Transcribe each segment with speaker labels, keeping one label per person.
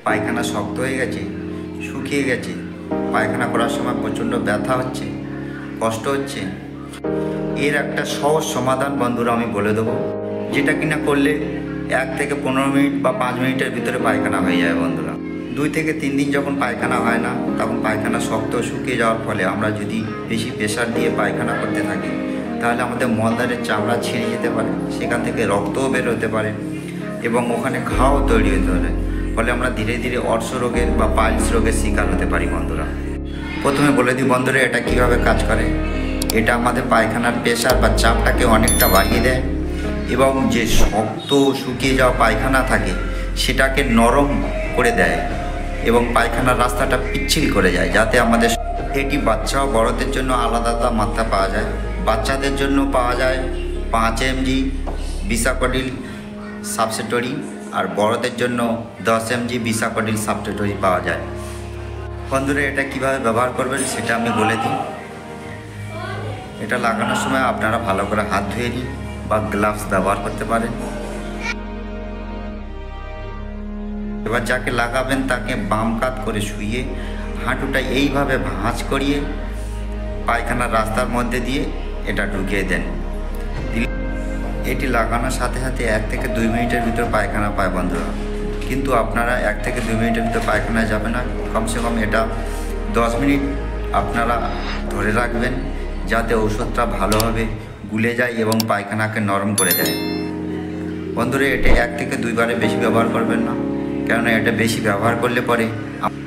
Speaker 1: পায়খানা শক্ত হয়ে গেছে, শুকিয়ে গেছে, পায়খানা করার সময় প্রচণ্ড ব্যথা হচ্ছে, কষ্ট হচ্ছে, এর একটা সহজ সমাধান বন্ধুরা আমি বলে দেবো, যেটা কিনা করলে 1 থেকে 15 মিনিট বা 5 মিনিটের ভিতরে পায়খানা হয়ে যায় বন্ধুরা। 2 থেকে 3 দিন যখন পায়খানা হয় না, তখন পায়খানা শক্ত শুকিয়ে যাওয়ার ফলে আমরা যদি বেশি প্রেশার দিয়ে পায়খানা করতে থাকি, তাহলে আমাদের মলদ্বারের চামড়া ছিঁড়ে যেতে পারে, সেখান থেকে রক্তও বের হতে পারে এবং ওখানে ঘাও তৈরি হতে পারে। ফলে আমরা ধীরে ধীরে অর্শ রোগের বা পাইলস রোগের শিকার হতে পারি বন্ধুরা। প্রথমে বলে দিই বন্ধুরা, এটা কীভাবে কাজ করে। এটা আমাদের পায়খানার প্রেশার বা চাপটাকে অনেকটা বাড়িয়ে দেয় এবং যে শক্ত শুকিয়ে যাওয়া পায়খানা থাকে সেটাকে নরম করে দেয় এবং পায়খানার রাস্তাটা পিচ্ছিল করে যায়, যাতে আমাদের এটি বাচ্চা ও বড়দের জন্য আলাদা মাত্রা পাওয়া যায়। বাচ্চাদের জন্য পাওয়া যায় 5 mg বিসাকোডিল সাবস্টেটরি, আর বড়দের জন্য 10 mg বিসাকোডিল সাবস্টেটরি পাওয়া যায়। বন্ধুরা, এটা কিভাবে ব্যবহার করবেন সেটা আমি বলে দিই। এটা লাগানোর সময় আপনারা ভালো করে হাত ধুয়ে নিন বা গ্লাভস ব্যবহার করতে পারেন। এবার যাকে লাগাবেন তাকে বাম কাত করে শুইয়ে হাঁটুটা এইভাবে ভাঁজ করিয়ে পায়খানার রাস্তার মধ্যে দিয়ে এটা ঢুকিয়ে দেন। এটি লাগানোর সাথে সাথে 1 থেকে 2 মিনিটের ভিতর পায়খানা পায় বন্ধুরা। কিন্তু আপনারা 1 থেকে 2 মিনিটের ভিতর পায়খানায় যাবে না, কমসে কম এটা 10 মিনিট আপনারা ধরে রাখবেন, যাতে ওষুধটা ভালোভাবে গুলে যায় এবং পায়খানাকে নরম করে দেয়। বন্ধুরা, এটা 1 থেকে 2 বারে বেশি ব্যবহার করবেন না, কেননা এটা বেশি ব্যবহার করলে পরে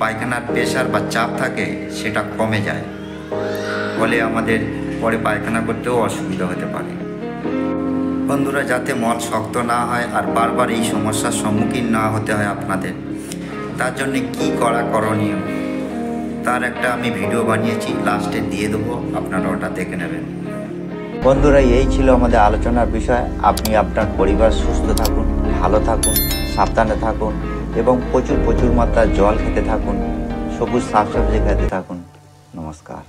Speaker 1: পায়খানার প্রেশার বা চাপ থাকে সেটা কমে যায়, ফলে আমাদের পরে পায়খানা করতেও অসুবিধা হতে পারে। বন্ধুরা, যাতে মল শক্ত না হয় আর বারবার এই সমস্যার সম্মুখীন না হতে হয় আপনাদের, তার জন্য কি করা করণীয় তার একটা আমি ভিডিও বানিয়েছি, লাস্টে দিয়ে দেবো, আপনারা ওটা দেখে নেবেন। বন্ধুরা, এই ছিল আমাদের আলোচনার বিষয়। আপনি আপনার পরিবার সুস্থ থাকুন, ভালো থাকুন, সাবধানে থাকুন এবং প্রচুর মাত্রায় জল খেতে থাকুন, সবুজ শাকসবজি খেতে থাকুন। নমস্কার।